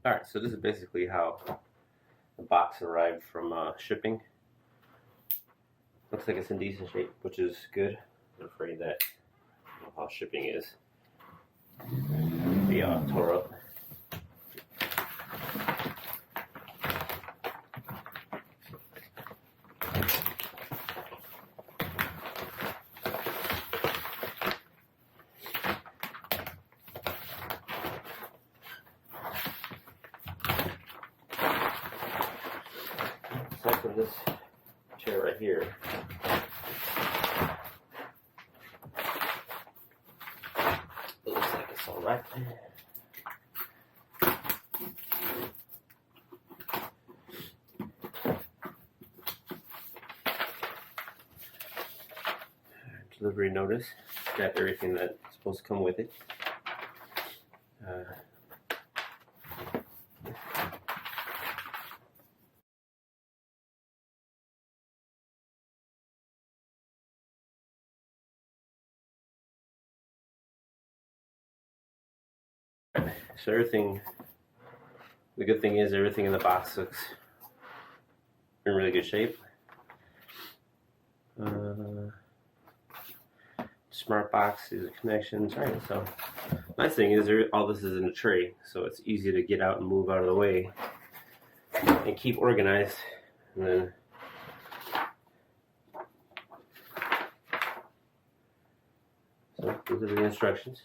Alright, so this is basically how the box arrived from shipping. Looks like it's in decent shape, which is good. I'm afraid that how shipping is. The tore up. Aside from this chair right here, it looks like it's all right. Delivery notice, got everything that's supposed to come with it. So everything, the good thing is everything in the box looks in really good shape. Smart box, these are connections, right? So nice thing is all this is in a tray, so it's easy to get out and move out of the way and keep organized. And then so these are the instructions.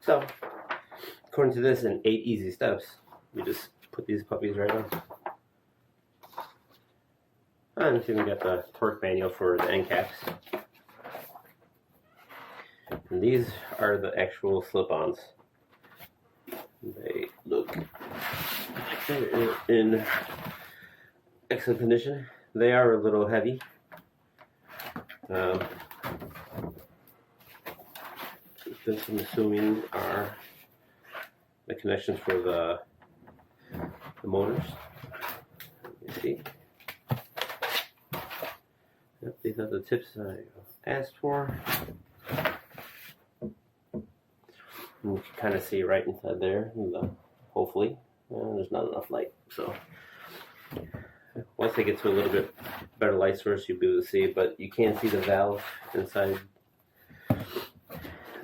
So, according to this, in 8 easy steps, you just put these puppies right on. And then we got the torque manual for the end caps. And these are the actual slip-ons. They look like they're in excellent condition. They are a little heavy. This, I'm assuming, are the connections for the motors. You see? Yep, these are the tips I asked for. And you can kind of see right inside there, hopefully. There's not enough light, so once they get to a little bit better light source, you'll be able to see, but you can see the valve inside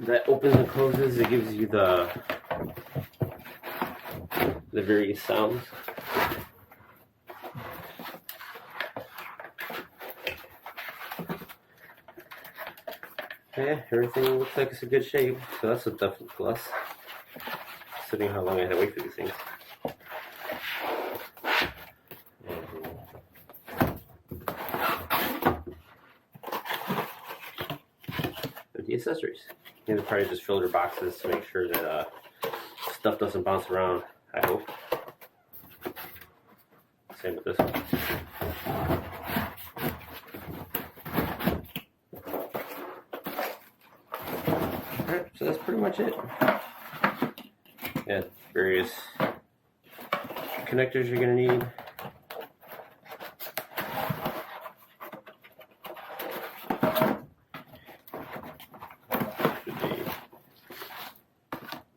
that opens and closes. It gives you the various sounds. Yeah, everything looks like it's in good shape, so that's a definite plus. Considering how long I had to wait for these things. And the accessories. You know, probably just filter boxes to make sure that stuff doesn't bounce around, I hope. Same with this one. Alright, so that's pretty much it. Yeah, various connectors you're going to need.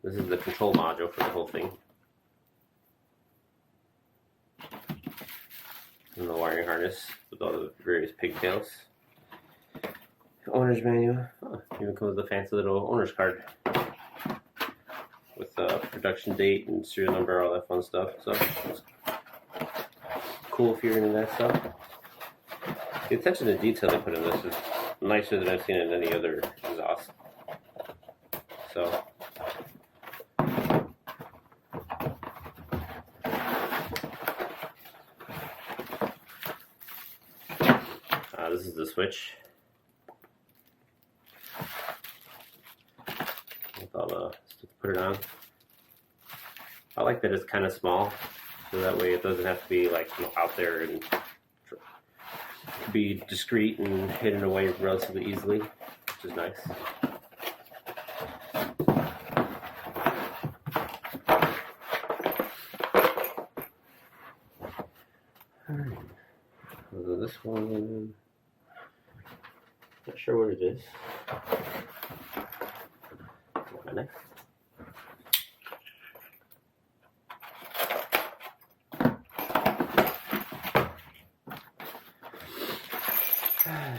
This is the control module for the whole thing. And the wiring harness with all the various pigtails. Owner's manual. Oh, even comes with a fancy little owner's card with production date and serial number, all that fun stuff. So it's cool if you're into that stuff. The attention to detail they put in this is nicer than I've seen in any other exhaust. So this is the switch. With all the stuff to put it on. I like that it's kind of small, so that way it doesn't have to be like out there and be discreet and hidden away relatively easily, which is nice. Alright, so this one. Not sure what it is. My knife.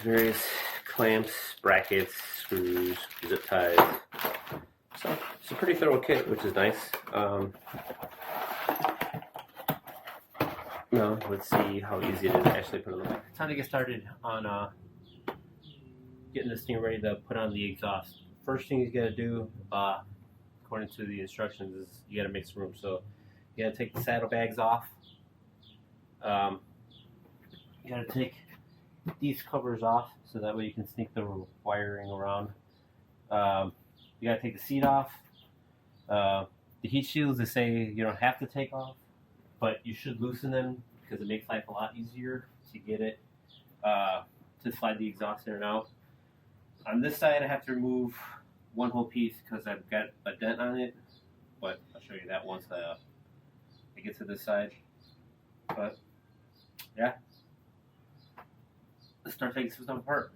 Various clamps, brackets, screws, zip ties. So it's a pretty thorough kit, which is nice. Now let's see how easy it is to actually put on the bike. Time to get started on getting this thing ready to put on the exhaust. First thing you gotta do, according to the instructions, is you gotta make some room. So you gotta take the saddlebags off. You gotta take these covers off so that way you can sneak the wiring around. You gotta take the seat off. The heat shields, they say you don't have to take off, but you should loosen them because it makes life a lot easier to get it to slide the exhaust in and out. On this side, I have to remove one whole piece because I've got a dent on it, but I'll show you that once I get to this side. But yeah, let's start taking some stuff apart.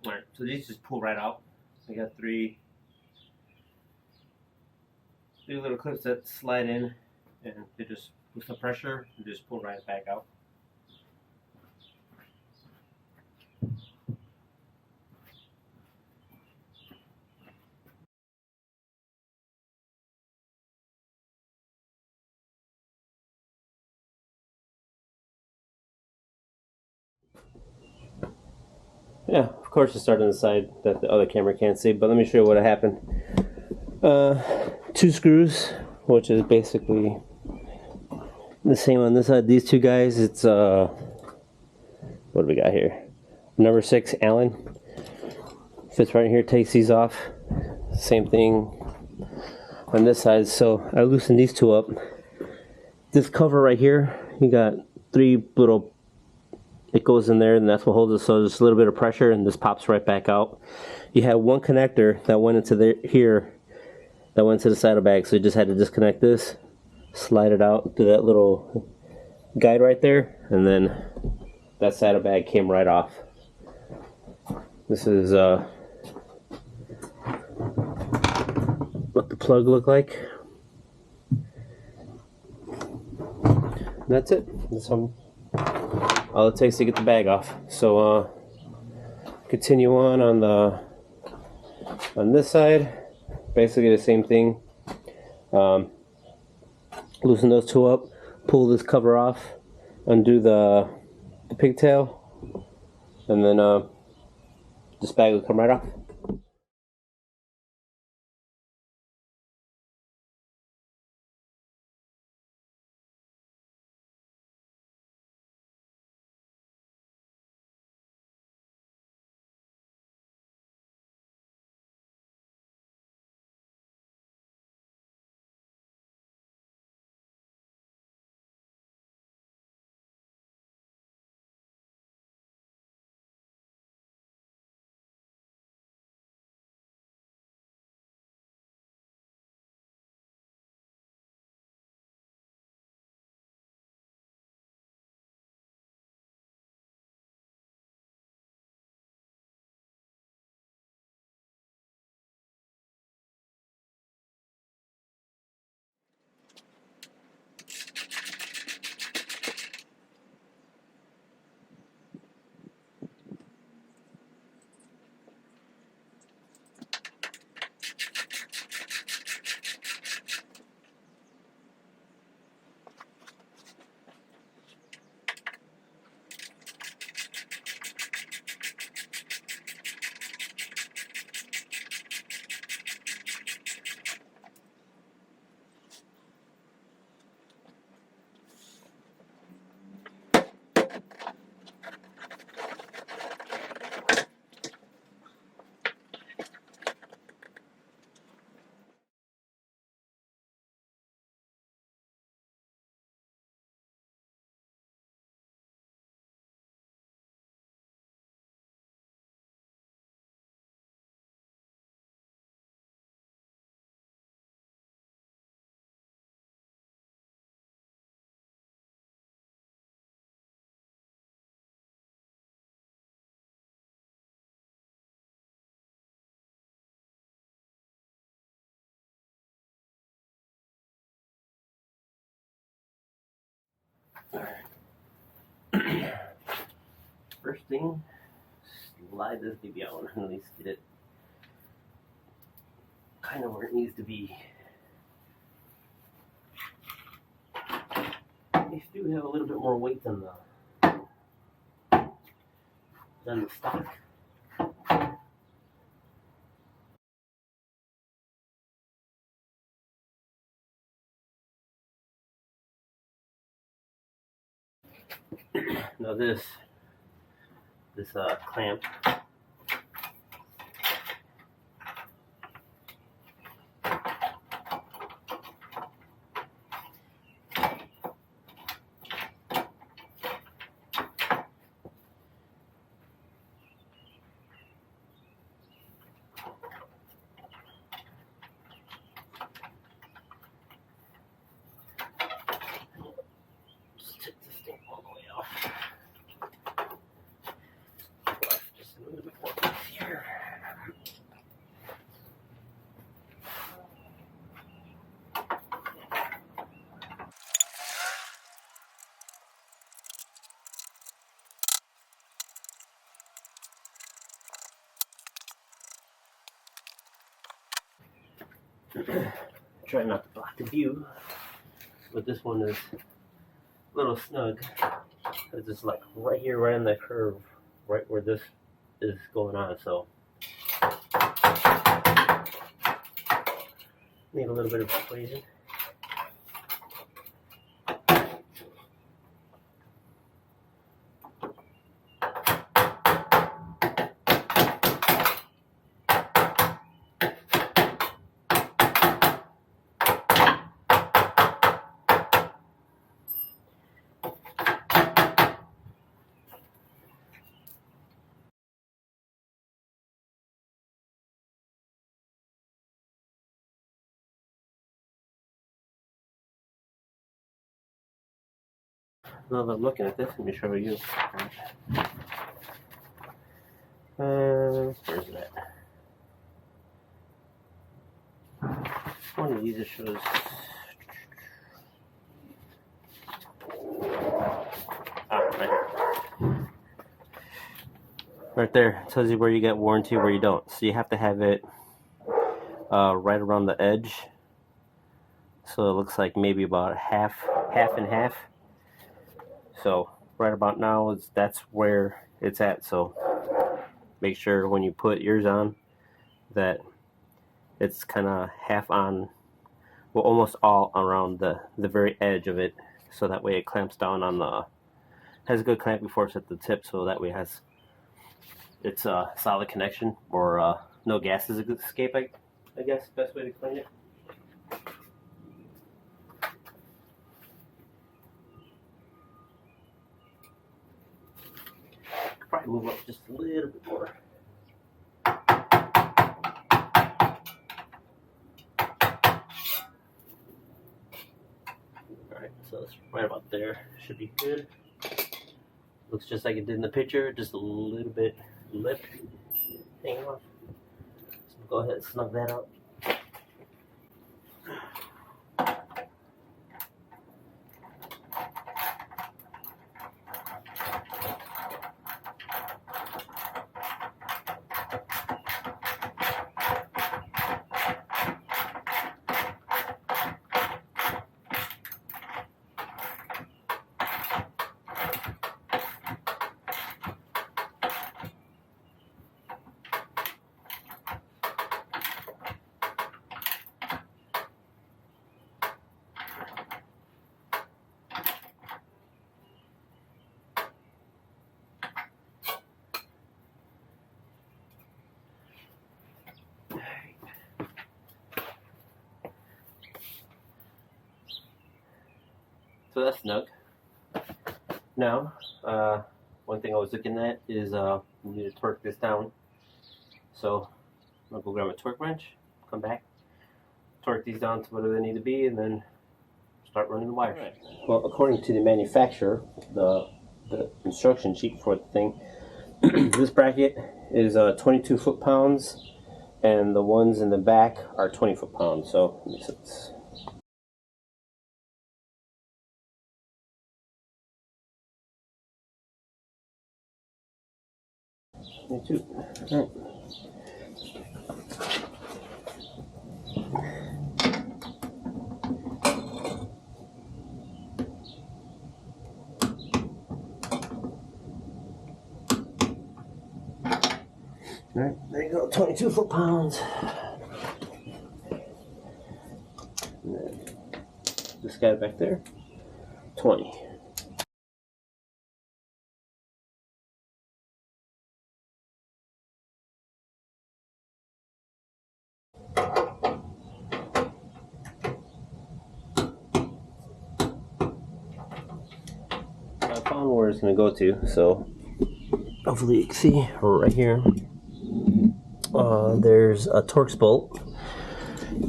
Alright, so these just pull right out. I got three little clips that slide in, and they just with the pressure and just pull right back out. Yeah, of course it started on the side that the other camera can't see, but let me show you what happened. Two screws, which is basically the same on this side. These two guys, it's what do we got here? Number 6 Allen. Fits right in here, takes these off. Same thing on this side. So I loosened these two up. This cover right here, you got 3 little, it goes in there and that's what holds it, so there's a little bit of pressure and this pops right back out. You have one connector that went into here, that went to the saddlebag, so you just had to disconnect this, slide it out to that little guide right there, and then that saddlebag came right off. This is what the plug looked like. And that's it. That's all it takes to get the bag off. So continue on this side. Basically the same thing. Loosen those two up, pull this cover off, undo the pigtail, and then this bag will come right off. Alright. First thing, slide this baby out and at least get it kind of where it needs to be. These do have a little bit more weight than the stock. Now this clamp, just take this thing all the way off. Just a little bit more here. Try not to block the view, but this one is a little snug. It's just like right here, right on that curve, right where this is going on. So need a little bit of persuasion. Now that I'm looking at this, let me show you. Where's it at? One of these just shows. Right there, it tells you where you get warranty, where you don't. So you have to have it right around the edge. So it looks like maybe about half and half. So right about now, that's where it's at. So make sure when you put yours on that it's kind of half on, well, almost all around the very edge of it. So that way it clamps down on the, has a good clamp before it's at the tip. So that way it's a solid connection, or no gases escape, I guess, best way to explain it. Probably move up just a little bit more. Alright, so it's right about there. Should be good. Looks just like it did in the picture, just a little bit lip hanging off. So go ahead and snug that up. So that's snug. Now, one thing I was looking at is we need to torque this down. So I'm gonna go grab a torque wrench, come back, torque these down to whatever they need to be, and then start running the wires. Right. Well, according to the manufacturer, the instruction sheet for the thing, this bracket is 22 foot-pounds, and the ones in the back are 20 foot-pounds. So it's 22. All right, there you go, 22 foot-pounds. And then this guy back there, 20. I found where it's going to go to, so hopefully you can see right here. There's a Torx bolt.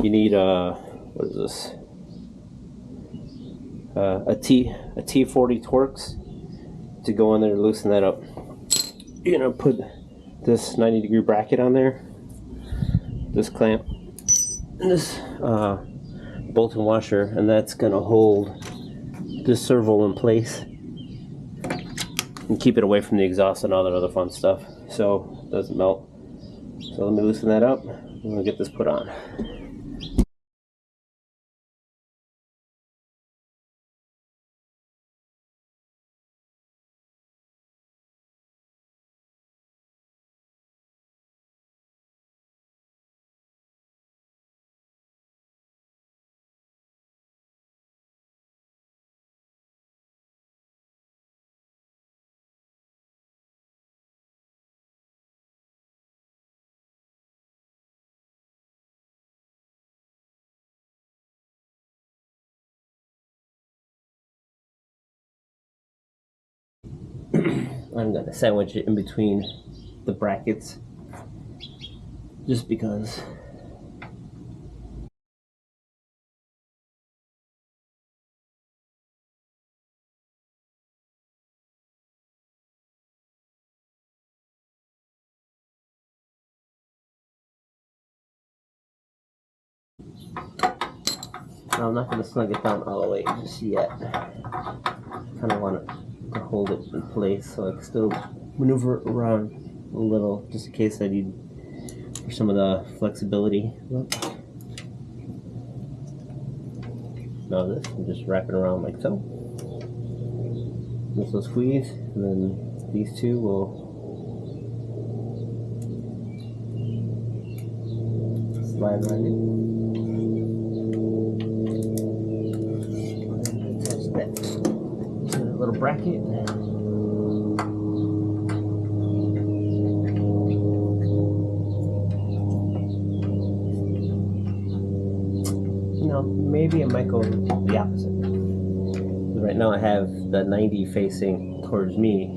You need what is this? A T40 Torx to go in there and loosen that up. You're gonna put this 90-degree bracket on there, this clamp, and this bolt and washer, and that's gonna hold this servo in place and keep it away from the exhaust and all that other fun stuff, so it doesn't melt. So let me loosen that up. I'm gonna get this put on. I'm gonna sandwich it in between the brackets just because I'm not gonna snug it down all the way just yet. Kind of want it to hold it in place so I can still maneuver it around a little, just in case I need for some of the flexibility. Now this, I'm just wrapping around like so. This will squeeze, and then these two will slide right in. Attach that to the little bracket. Maybe it might go the opposite. Right now I have the 90 facing towards me,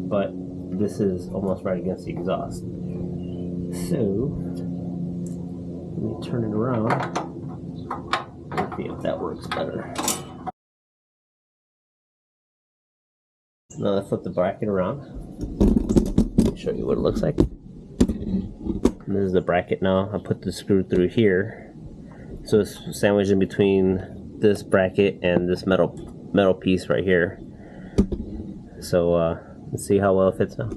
but this is almost right against the exhaust. So let me turn it around and see if that works better. Now I flip the bracket around. Let me show you what it looks like. And this is the bracket now. I put the screw through here. So it's sandwiched in between this bracket and this metal piece right here. So let's see how well it fits now.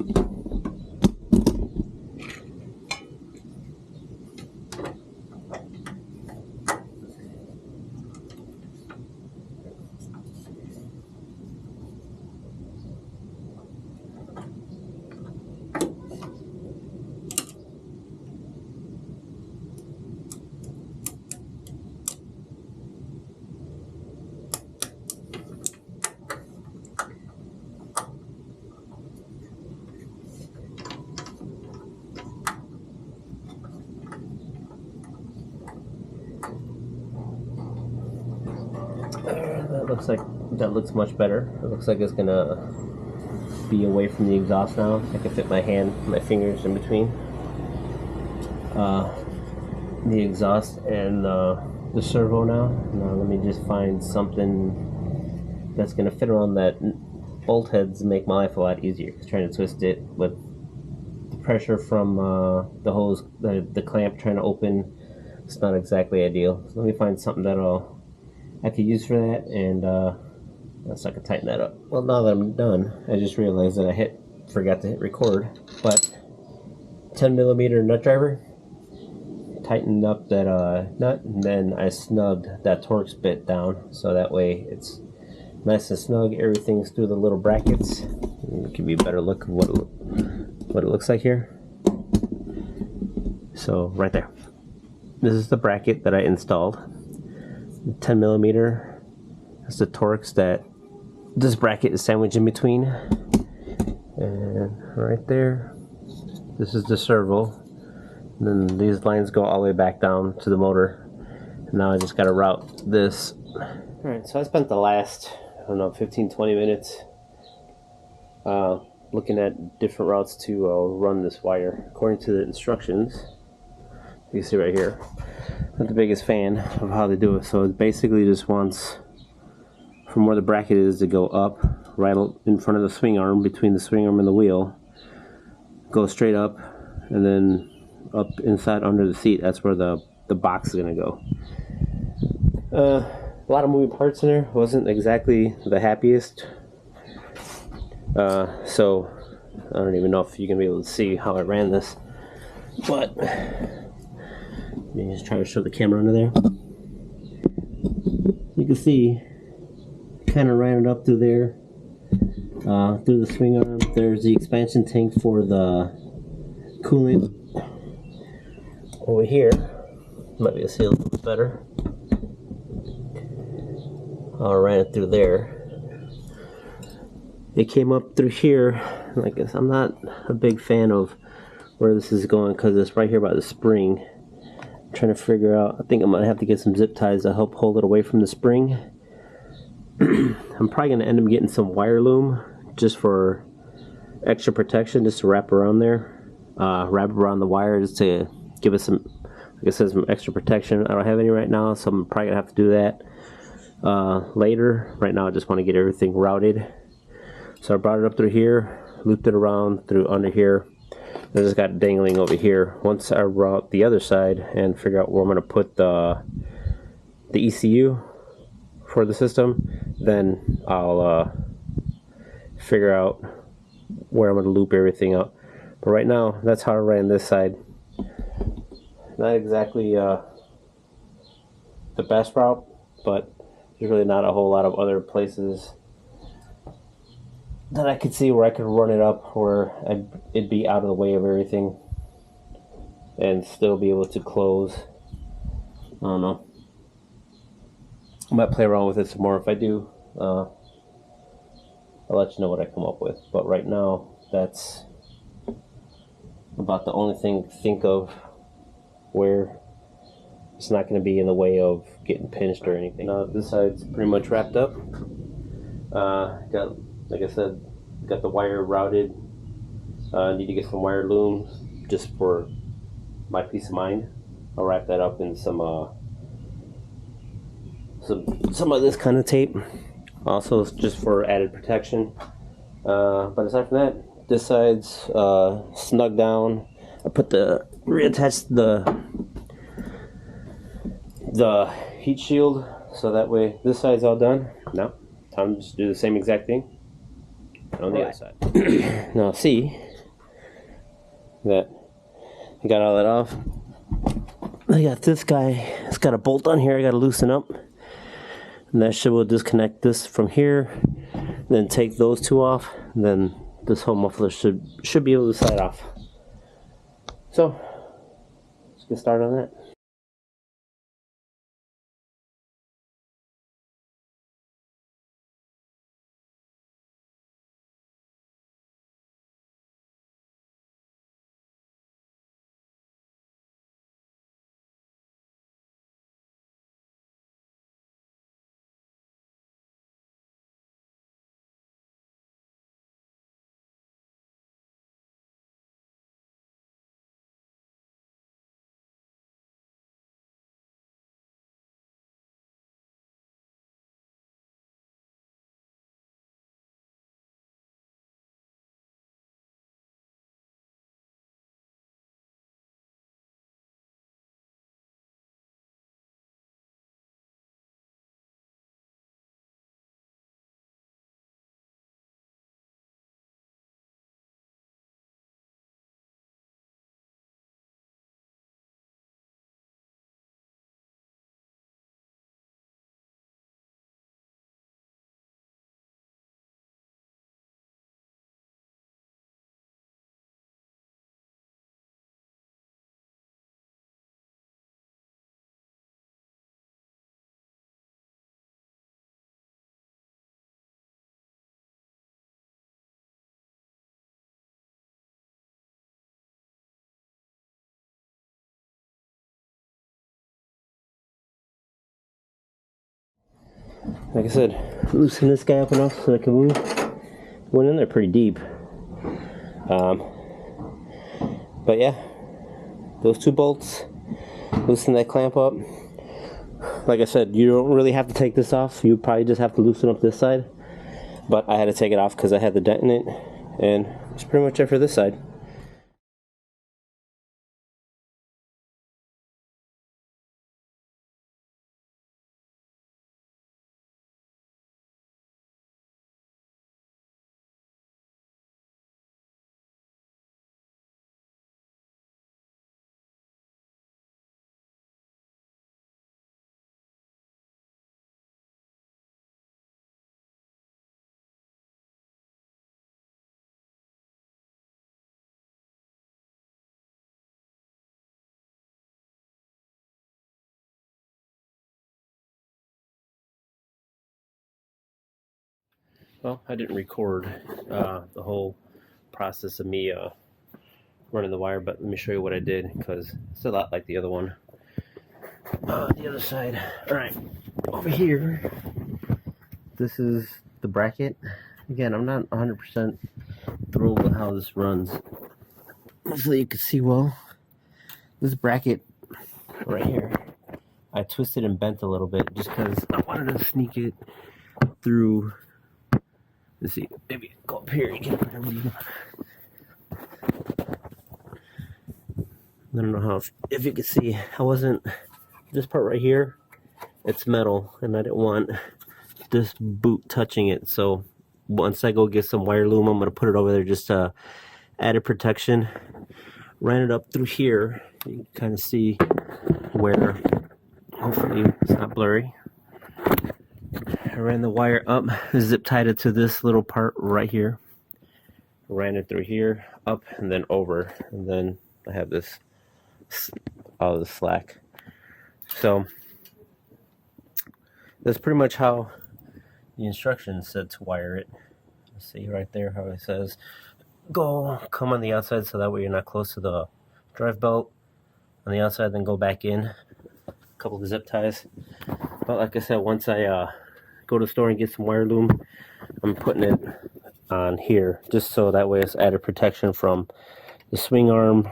That looks much better. It looks like it's gonna be away from the exhaust now. I can fit my fingers in between the exhaust and the servo now. Now let me just find something that's gonna fit around that bolt heads and make my life a lot easier. Trying to twist it with the pressure from the hose, the clamp trying to open, it's not exactly ideal. So let me find something that I could use for that, and so I can tighten that up. Well, now that I'm done, I just realized that I forgot to hit record, but 10mm nut driver. Tightened up that nut, and then I snugged that Torx bit down so that way it's nice and snug. Everything's through the little brackets. Give you a better look of what it looks like here. So right there, this is the bracket that I installed. 10mm. That's the Torx that this bracket is sandwiched in between. And right there, this is the servo. And then these lines go all the way back down to the motor. And now I just got to route this. Alright, so I spent the last, I don't know, 15-20 minutes looking at different routes to run this wire. According to the instructions, you see right here, I'm not the biggest fan of how they do it. So it basically just wants from where the bracket is to go up, right in front of the swing arm, between the swing arm and the wheel, go straight up, and then up inside under the seat. That's where the box is going to go. A lot of moving parts in there. Wasn't exactly the happiest. So I don't even know if you can be able to see how I ran this, but let me just try to show the camera under there. You can see kind of ran it up through there, through the swing arm. There's the expansion tank for the coolant. Over here, might be able to see a little bit better. I ran it through there. It came up through here. I guess I'm not a big fan of where this is going because it's right here by the spring. I'm trying to figure out, I think I might have to get some zip ties to help hold it away from the spring. I'm probably going to end up getting some wire loom just for extra protection, just to wrap around there, wrap around the wire just to give us some, like I said, some extra protection. I don't have any right now, so I'm probably gonna have to do that later. Right now I just want to get everything routed. So I brought it up through here, looped it around through under here, and I just got it dangling over here. Once I route the other side and figure out where I'm going to put the ECU for the system, then I'll figure out where I'm going to loop everything up. But right now, that's how I ran this side. Not exactly the best route, but there's really not a whole lot of other places that I could see where I could run it up where it'd be out of the way of everything and still be able to close. I don't know. I might play around with it some more. If I do, I'll let you know what I come up with. But right now, that's about the only thing to think of where it's not going to be in the way of getting pinched or anything. Now this side's pretty much wrapped up. Got, like I said, got the wire routed. Need to get some wire looms just for my peace of mind. I'll wrap that up in some of this kind of tape, also just for added protection. But aside from that, this side's snug down. I reattached the heat shield so that way this side's all done. Now, time to just do the same exact thing on the other side. Now see that I got all that off. I got this guy, it's got a bolt on here I gotta loosen up. And that will disconnect this from here, then take those two off, and then this whole muffler should be able to slide off. So, let's get started on that. like I said, loosen this guy up enough so I can move. Went in there pretty deep. But yeah, those 2 bolts, loosen that clamp up. Like I said, you don't really have to take this off. You probably just have to loosen up this side. But I had to take it off because I had the dent in it. And that's pretty much it for this side. Well, I didn't record the whole process of me running the wire, but let me show you what I did because it's a lot like the other one. The other side. All right, over here, this is the bracket. Again, I'm not 100% thrilled with how this runs. Hopefully you can see well. This bracket right here, I twisted and bent a little bit just because I wanted to sneak it through. Let's see, maybe go up here. You can put everything. I don't know how if you can see. I wasn't this part right here. It's metal, and I didn't want this boot touching it. So once I go get some wire loom, I'm gonna put it over there just to added protection. Ran it up through here. You can kind of see where. Hopefully it's not blurry. I ran the wire up, zip tied it to this little part right here. Ran it through here, up, and then over, and then I have this all the slack. So that's pretty much how the instructions said to wire it. See right there how it says come on the outside so that way you're not close to the drive belt on the outside, then go back in. A couple of zip ties. But like I said, once I go to the store and get some wire loom, I'm putting it on here just so that way it's added protection from the swing arm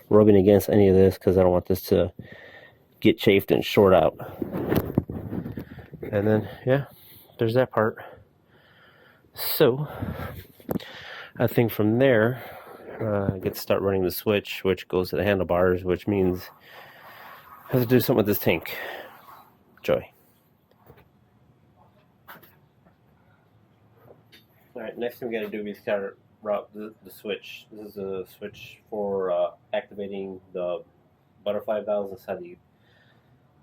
rubbing against any of this, because I don't want this to get chafed and short out. And then yeah, there's that part. So I think from there I get to start running the switch, which goes to the handlebars, which means I have to do something with this tank. Joy. Alright, next thing we gotta do is gotta route the switch. This is a switch for activating the butterfly valves inside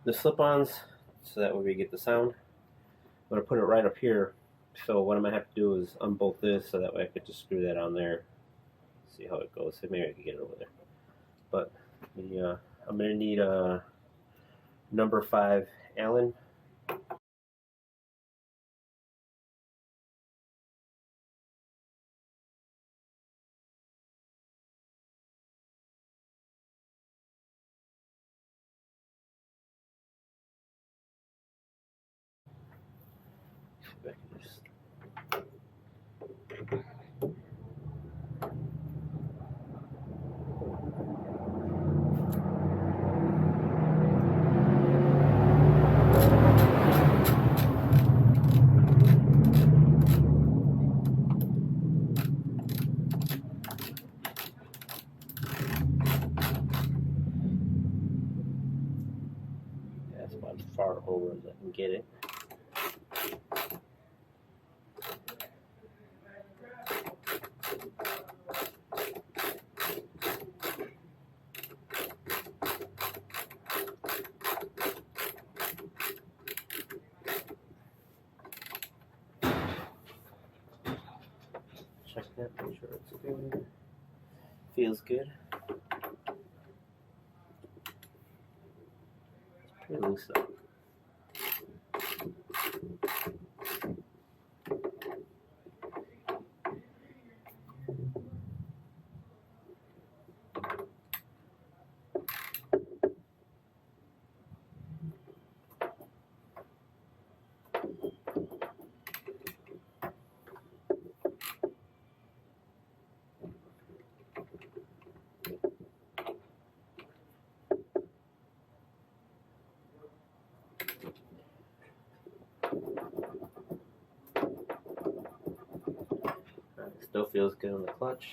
the slip-ons, so that way we get the sound. I'm gonna put it right up here. So what I'm gonna have to do is unbolt this, so that way I could just screw that on there. See how it goes. Maybe I can get it over there. But I'm gonna need a number 5 Allen. That's about as far over as I can get it. Check that, make sure it's good. Feels good. It's pretty loose though. Still feels good on the clutch.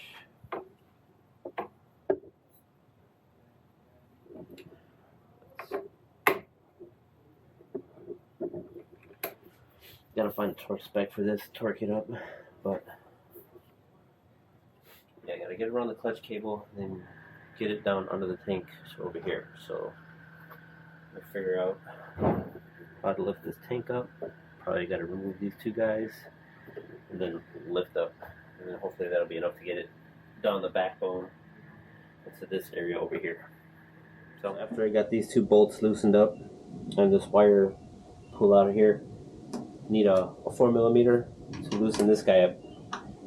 Gotta find a torque spec for this, torque it up, but yeah, I gotta get around the clutch cable and then get it down under the tank over here. So I figure out how to lift this tank up. Probably gotta remove these two guys and then lift up, and then hopefully that'll be enough to get it down the backbone into this area over here. So after I got these two bolts loosened up and this wire pulled out of here, need a 4mm to loosen this guy up,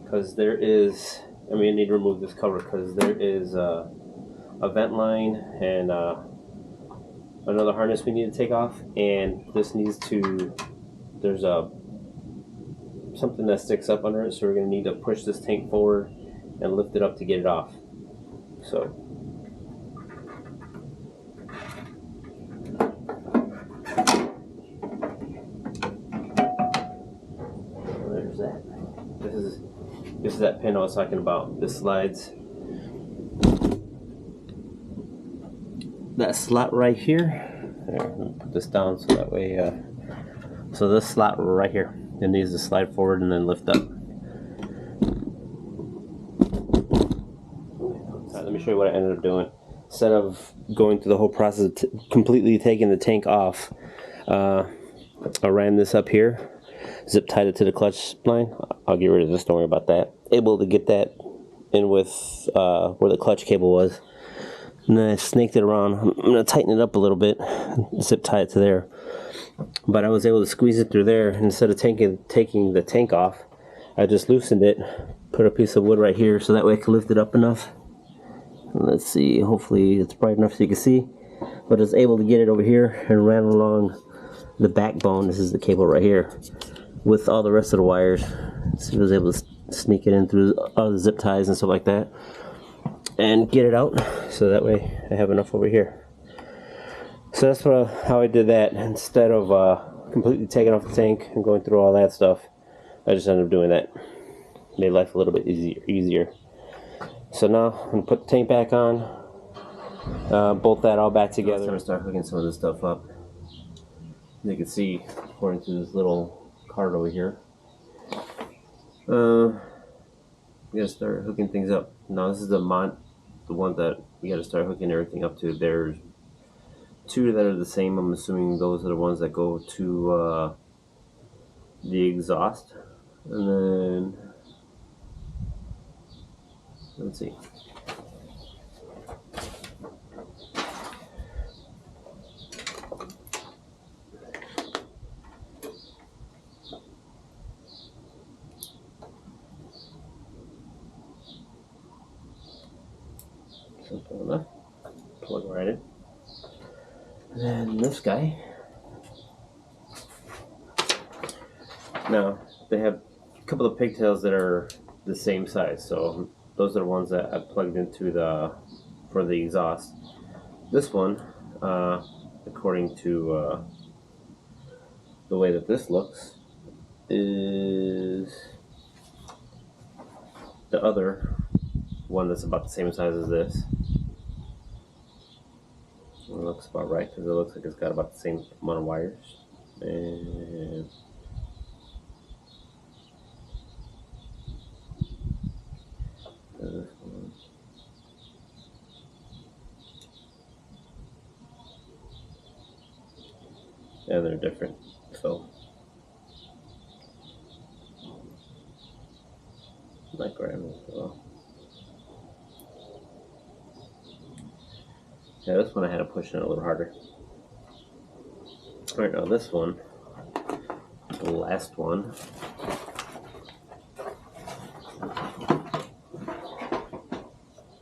because there is, I need to remove this cover because there is a vent line and another harness we need to take off, and this needs to, there's something that sticks up under it, so we're going to need to push this tank forward and lift it up to get it off. So there's that. This is that pin I was talking about. This slides. That slot right here. There, let me put this down so that way. So this slot right here, it needs to slide forward and then lift up. Right, let me show you what I ended up doing. Instead of going through the whole process of completely taking the tank off, I ran this up here, zip tied it to the clutch line. I'll get rid of this, don't worry about that. Able to get that in with where the clutch cable was. And then I snaked it around. I'm going to tighten it up a little bit, zip tie it to there. But I was able to squeeze it through there. Instead of taking the tank off, I just loosened it, put a piece of wood right here so that way I can lift it up enough. Let's see, hopefully it's bright enough so you can see. But I was able to get it over here and ran along the backbone. This is the cable right here with all the rest of the wires. So I was able to sneak it in through all the zip ties and stuff like that and get it out, so that way I have enough over here. So that's how I did that. Instead of completely taking off the tank and going through all that stuff, I just ended up doing that. Made life a little bit easier. So now I'm going to put the tank back on, bolt that all back together. I'm going to start hooking some of this stuff up. As you can see, according to this little card over here, we got to start hooking things up. Now this is the one that we got to start hooking everything up to. There's two that are the same. I'm assuming those are the ones that go to the exhaust. And then let's see. Simple enough. Plug right in. And then this guy. Now they have a couple of pigtails that are the same size, so those are the ones that I plugged into for the exhaust. This one, according to the way that this looks, is the other one that's about the same size as this. It looks about right because it looks like it's got about the same amount of wires. And this one. Yeah, they're different. So like grab as well. Yeah, this one I had to push in a little harder. Alright, now this one, the last one,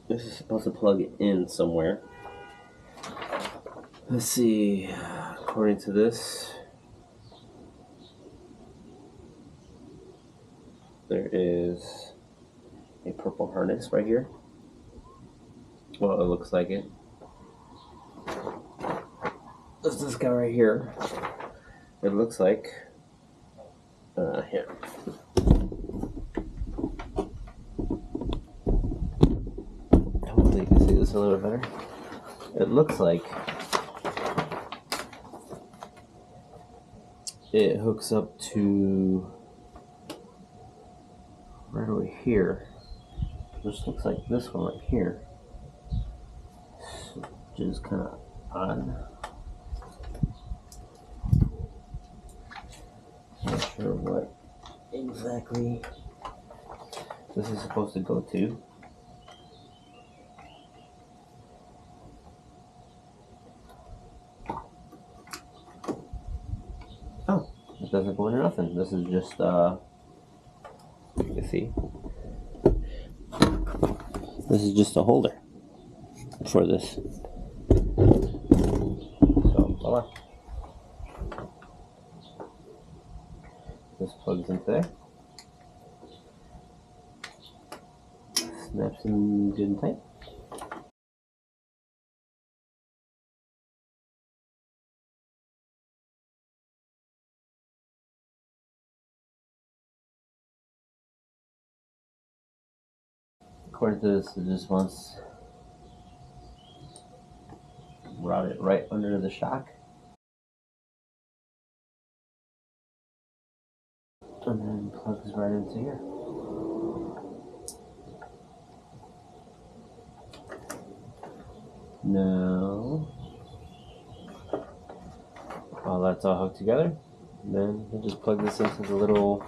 this is supposed to plug in somewhere. Let's see, according to this, there is a purple harness right here. Well, it looks like it. There's this guy right here. It looks like here. this a little bit better. It looks like it hooks up to right over here, which looks like this one right here, which is kind of odd. Not sure what exactly this is supposed to go to. Oh, it doesn't go into nothing. This is just you see, this is just a holder for this. So voila. This plugs into there. Snaps in good and tight. According to this, it just wants to route it right under the shock. And then plugs right into here. Now, while that's all hooked together, then we'll just plug this into the little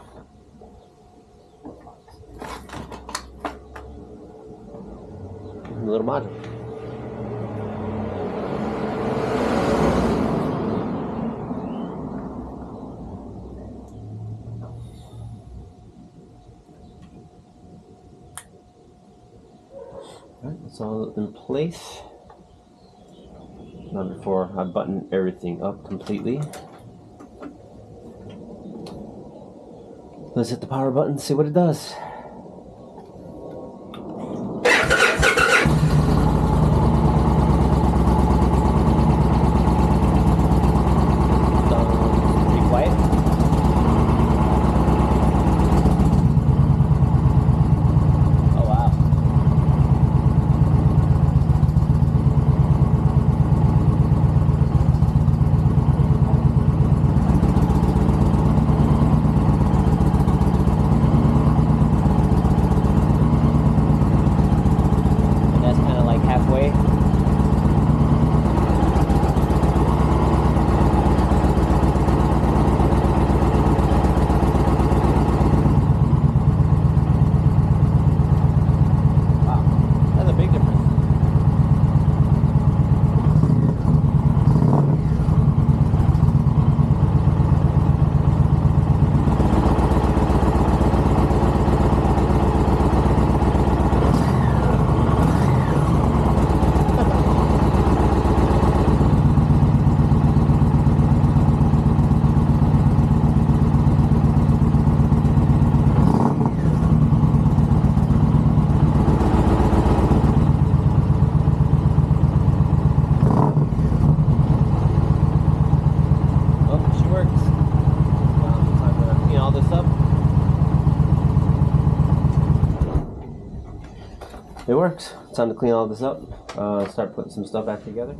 module. Alright, it's all in place. Now before I button everything up completely, let's hit the power button and see what it does. Pretty quiet. Oh wow. It works. Time to clean all this up. Start putting some stuff back together.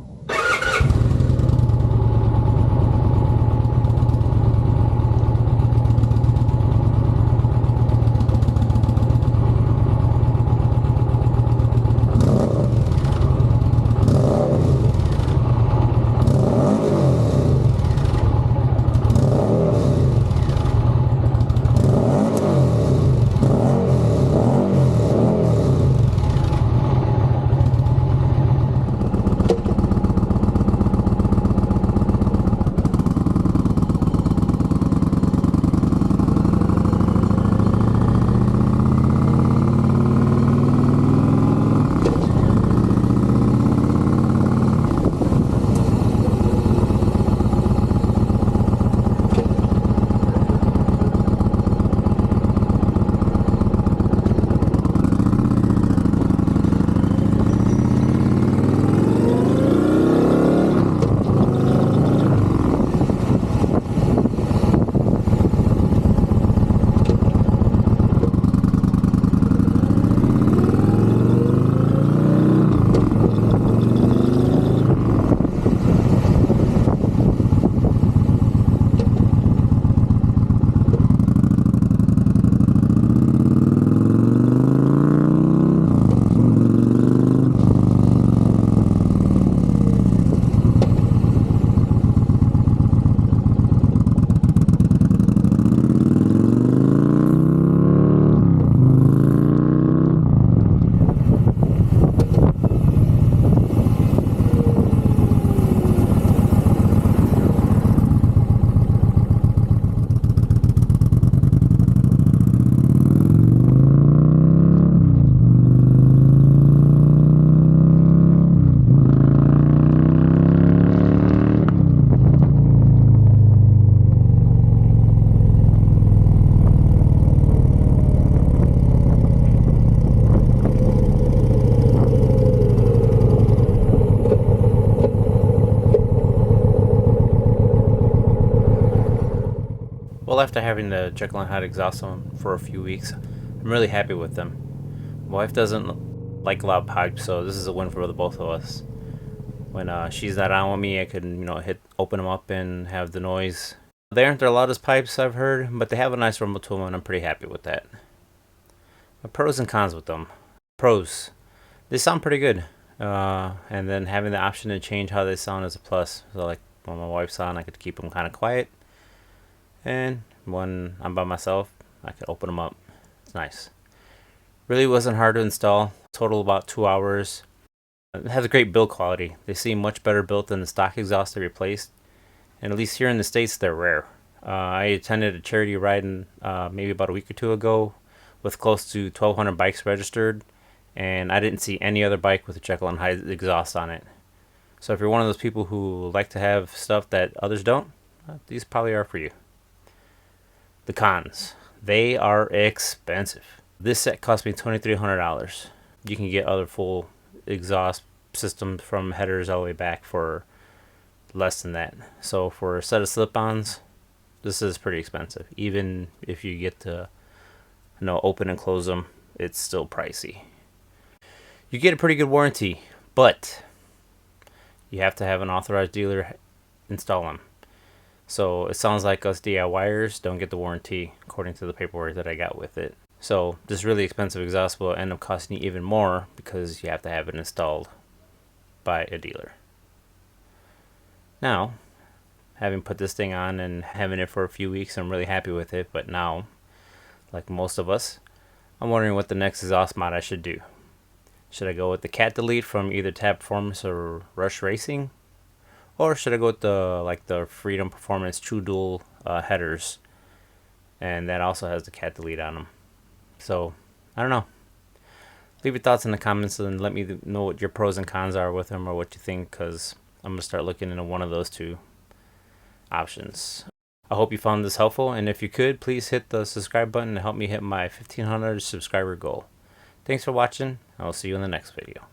Well, after having the Jekill Hyde Exhaust on for a few weeks, I'm really happy with them. My wife doesn't like loud pipes, so this is a win for the both of us. When she's not on with me, I can open them up and have the noise. They aren't their loudest pipes, I've heard, but they have a nice rumble to them, and I'm pretty happy with that. The pros and cons with them. Pros, they sound pretty good, and then having the option to change how they sound is a plus. So like when my wife's on, I could keep them kind of quiet, and when I'm by myself, I could open them up. It's nice. Really wasn't hard to install. Total about 2 hours. It has a great build quality. They seem much better built than the stock exhaust they replaced, and at least here in the States, they're rare. I attended a charity ride maybe about a week or two ago with close to 1,200 bikes registered, and I didn't see any other bike with a Jekill Hyde exhaust on it. So if you're one of those people who like to have stuff that others don't, these probably are for you. The cons. They are expensive. This set cost me $2,300. You can get other full exhaust systems from headers all the way back for less than that. So for a set of slip-ons, this is pretty expensive. Even if you get to open and close them, it's still pricey. You get a pretty good warranty, but you have to have an authorized dealer install them. So it sounds like us DIYers don't get the warranty according to the paperwork that I got with it. So this really expensive exhaust will end up costing you even more because you have to have it installed by a dealer. Now, having put this thing on and having it for a few weeks, I'm really happy with it. But now, like most of us, I'm wondering what the next exhaust mod I should do. Should I go with the Cat Delete from either Tab Performance or Rush Racing? Or should I go with the Freedom Performance True Dual headers? And that also has the Cat Delete on them. So, I don't know. Leave your thoughts in the comments and let me know what your pros and cons are with them or what you think, because I'm going to start looking into one of those two options. I hope you found this helpful, and if you could, please hit the subscribe button to help me hit my 1,500 subscriber goal. Thanks for watching. I'll see you in the next video.